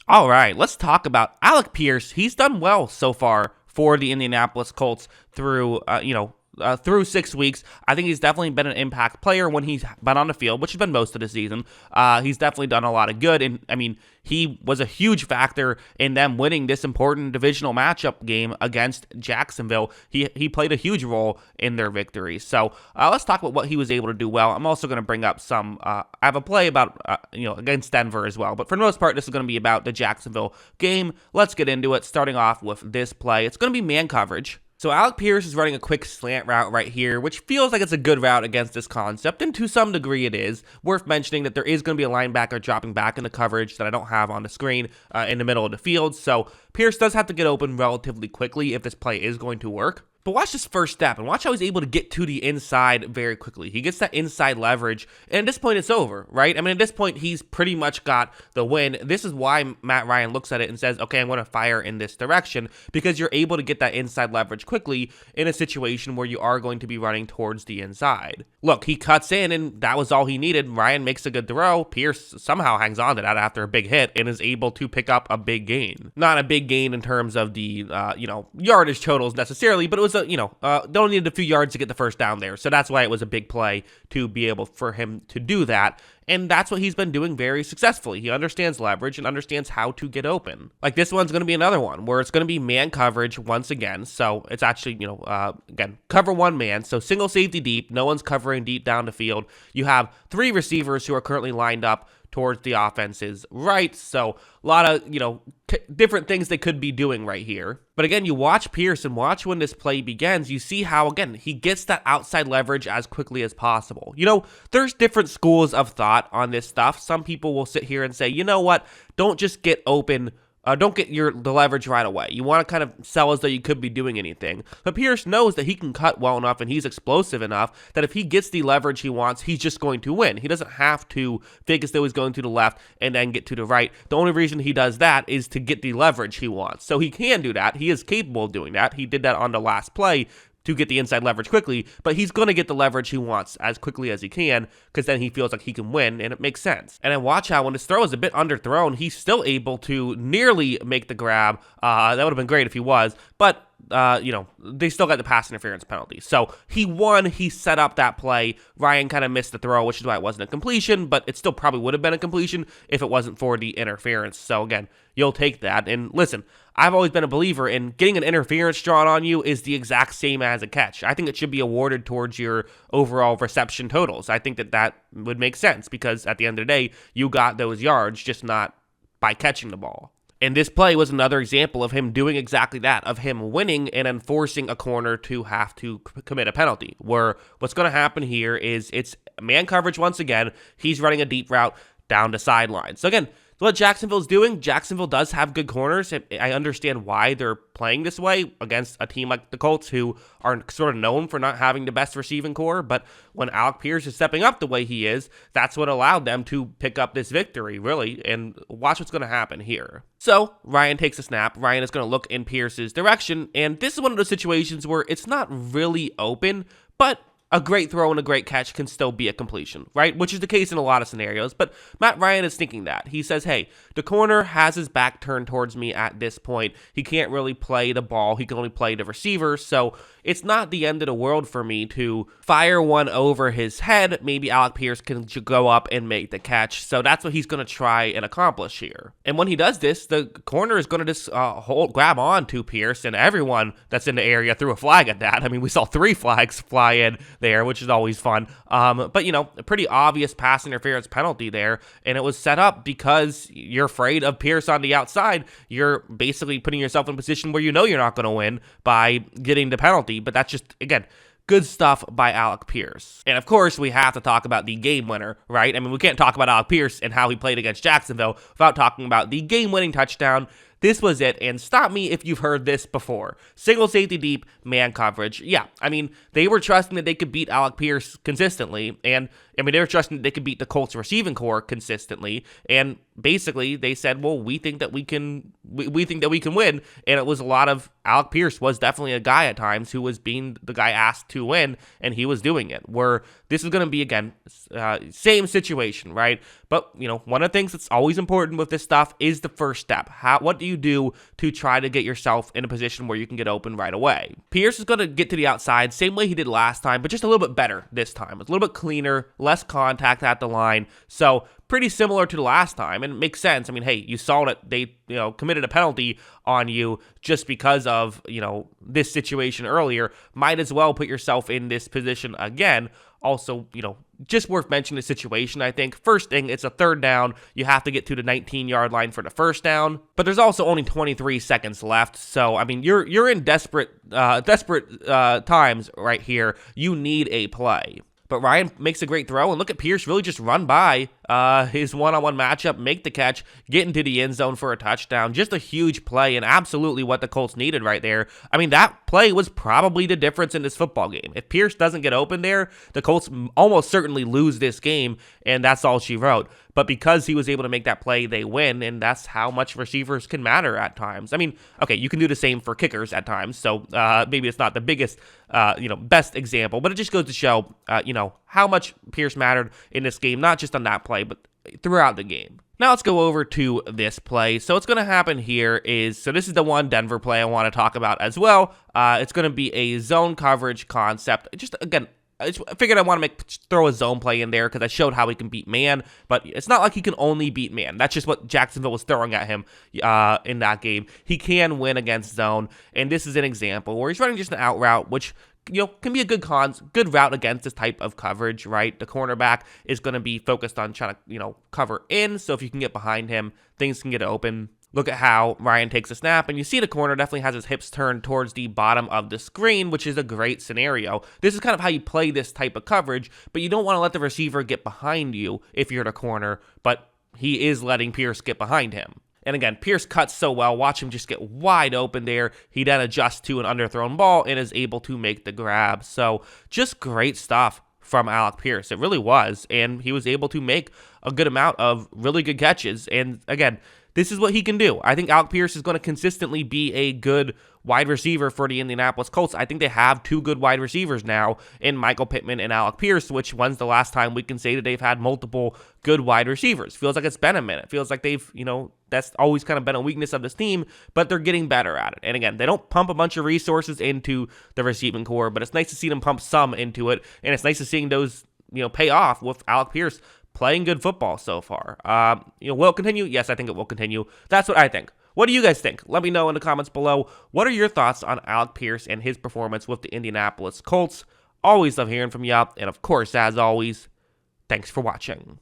All right, let's talk about Alec Pierce. He's done well so far for the Indianapolis Colts through 6 weeks. I think he's definitely been an impact player when he's been on the field, which has been most of the season. He's definitely done a lot of good, and I mean, he was a huge factor in them winning this important divisional matchup game against Jacksonville. He played a huge role in their victory. So let's talk about what he was able to do well. I'm also going to bring up some. I have a play about against Denver as well, but for the most part, this is going to be about the Jacksonville game. Let's get into it. Starting off with this play, it's going to be man coverage. So Alec Pierce is running a quick slant route right here, which feels like it's a good route against this concept, and to some degree it is. Worth mentioning that there is going to be a linebacker dropping back into coverage that I don't have on the screen in the middle of the field, so Pierce does have to get open relatively quickly if this play is going to work. But watch this first step, and watch how he's able to get to the inside very quickly. He gets that inside leverage, and at this point, it's over, right? I mean, at this point, he's pretty much got the win. This is why Matt Ryan looks at it and says, okay, I'm going to fire in this direction, because you're able to get that inside leverage quickly in a situation where you are going to be running towards the inside. Look, he cuts in, and that was all he needed. Ryan makes a good throw. Pierce somehow hangs on to that after a big hit and is able to pick up a big gain. Not a big gain in terms of the, yardage totals necessarily, but it was don't need a few yards to get the first down there. So that's why it was a big play to be able for him to do that. And that's what he's been doing very successfully. He understands leverage and understands how to get open. Like this one's going to be another one where it's going to be man coverage once again. So it's actually, again, cover one man. So single safety deep. No one's covering deep down the field. You have three receivers who are currently lined up towards the offense's right. So a lot of, different things they could be doing right here. But again, you watch Pierce and watch when this play begins, you see how, again, he gets that outside leverage as quickly as possible. There's different schools of thought on this stuff. Some people will sit here and say, you know what, don't just get open. Don't get the leverage right away. You want to kind of sell as though you could be doing anything. But Pierce knows that he can cut well enough and he's explosive enough that if he gets the leverage he wants, he's just going to win. He doesn't have to fake as though he's going to the left and then get to the right. The only reason he does that is to get the leverage he wants. So he can do that. He is capable of doing that. He did that on the last play to get the inside leverage quickly, but he's going to get the leverage he wants as quickly as he can because then he feels like he can win, and it makes sense. And then watch how when his throw is a bit underthrown, he's still able to nearly make the grab. That would have been great if he was, but they still got the pass interference penalty. So he won. He set up that play. Ryan kind of missed the throw, which is why it wasn't a completion, but it still probably would have been a completion if it wasn't for the interference. So again, you'll take that. And listen, I've always been a believer in getting an interference drawn on you is the exact same as a catch. I think it should be awarded towards your overall reception totals. I think that would make sense because at the end of the day, you got those yards, just not by catching the ball. And this play was another example of him doing exactly that, of him winning and then forcing a corner to have to commit a penalty, where what's going to happen here is it's man coverage once again. He's running a deep route down the sideline. So again, what Jacksonville's doing, Jacksonville does have good corners. I understand why they're playing this way against a team like the Colts, who are sort of known for not having the best receiving core. But when Alec Pierce is stepping up the way he is, that's what allowed them to pick up this victory, really. And watch what's going to happen here. So Ryan takes a snap. Ryan is going to look in Pierce's direction. And this is one of those situations where it's not really open, but a great throw and a great catch can still be a completion, right? Which is the case in a lot of scenarios, but Matt Ryan is thinking that. He says, hey, the corner has his back turned towards me at this point. He can't really play the ball. He can only play the receiver, so it's not the end of the world for me to fire one over his head. Maybe Alec Pierce can go up and make the catch, so that's what he's going to try and accomplish here. And when he does this, the corner is going to just grab on to Pierce, and everyone that's in the area threw a flag at that. I mean, we saw 3 flags fly in there, which is always fun. But a pretty obvious pass interference penalty there, and it was set up because you're afraid of Pierce on the outside. You're basically putting yourself in a position where you know you're not going to win by getting the penalty, but that's just, again, good stuff by Alec Pierce. And of course, we have to talk about the game winner, right? I mean, we can't talk about Alec Pierce and how he played against Jacksonville without talking about the game-winning touchdown. This was it, and stop me if you've heard this before. Single safety deep, man coverage. Yeah, I mean, they were trusting that they could beat Alec Pierce consistently, and I mean, they were trusting that they could beat the Colts receiving core consistently, and basically they said, well, we think that we can win, and it was a lot of Alec Pierce was definitely a guy at times who was being the guy asked to win, and he was doing it. Where this is going to be, again, same situation, right? But, one of the things that's always important with this stuff is the first step. What do you do to try to get yourself in a position where you can get open right away? Pierce is going to get to the outside, same way he did last time, but just a little bit better this time. It's a little bit cleaner, less contact at the line, so pretty similar to the last time, and it makes sense. I mean, hey, you saw that they, committed a penalty on you just because of, this situation earlier. Might as well put yourself in this position again. Also, just worth mentioning the situation, I think. First thing, it's a third down. You have to get to the 19-yard line for the first down, but there's also only 23 seconds left. So, I mean, you're in desperate times right here. You need a play. But Ryan makes a great throw, and look at Pierce really just run by his one-on-one matchup, make the catch, get into the end zone for a touchdown. Just a huge play, and absolutely what the Colts needed right there. I mean, that play was probably the difference in this football game. If Pierce doesn't get open there, the Colts almost certainly lose this game, and that's all she wrote. But because he was able to make that play, they win, and that's how much receivers can matter at times. I mean, okay, you can do the same for kickers at times, so maybe it's not the biggest, best example, but it just goes to show, how much Pierce mattered in this game, not just on that play, but throughout the game. Now let's go over to this play. So what's going to happen here is, so this is the one Denver play I want to talk about as well. It's going to be a zone coverage concept. Just, again, I figured I want to throw a zone play in there because I showed how he can beat man, but it's not like he can only beat man. That's just what Jacksonville was throwing at him in that game. He can win against zone, and this is an example where he's running just an out route, which can be a good route against this type of coverage, right? The cornerback is going to be focused on trying to, cover in, so if you can get behind him, things can get open. Look at how Ryan takes a snap, and you see the corner definitely has his hips turned towards the bottom of the screen, which is a great scenario. This is kind of how you play this type of coverage, but you don't want to let the receiver get behind you if you're the corner, but he is letting Pierce get behind him. And again, Pierce cuts so well. Watch him just get wide open there. He then adjusts to an underthrown ball and is able to make the grab. So just great stuff from Alec Pierce. It really was. And he was able to make a good amount of really good catches. And again, this is what he can do. I think Alec Pierce is going to consistently be a good wide receiver for the Indianapolis Colts. I think they have two good wide receivers now in Michael Pittman and Alec Pierce, which when's the last time we can say that they've had multiple good wide receivers? Feels like it's been a minute. Feels like they've, that's always kind of been a weakness of this team, but they're getting better at it. And again, they don't pump a bunch of resources into the receiving core, but it's nice to see them pump some into it, and it's nice to see those, pay off with Alec Pierce playing good football so far. Will it continue? Yes, I think it will continue. That's what I think. What do you guys think? Let me know in the comments below. What are your thoughts on Alec Pierce and his performance with the Indianapolis Colts? Always love hearing from you. And of course, as always, thanks for watching.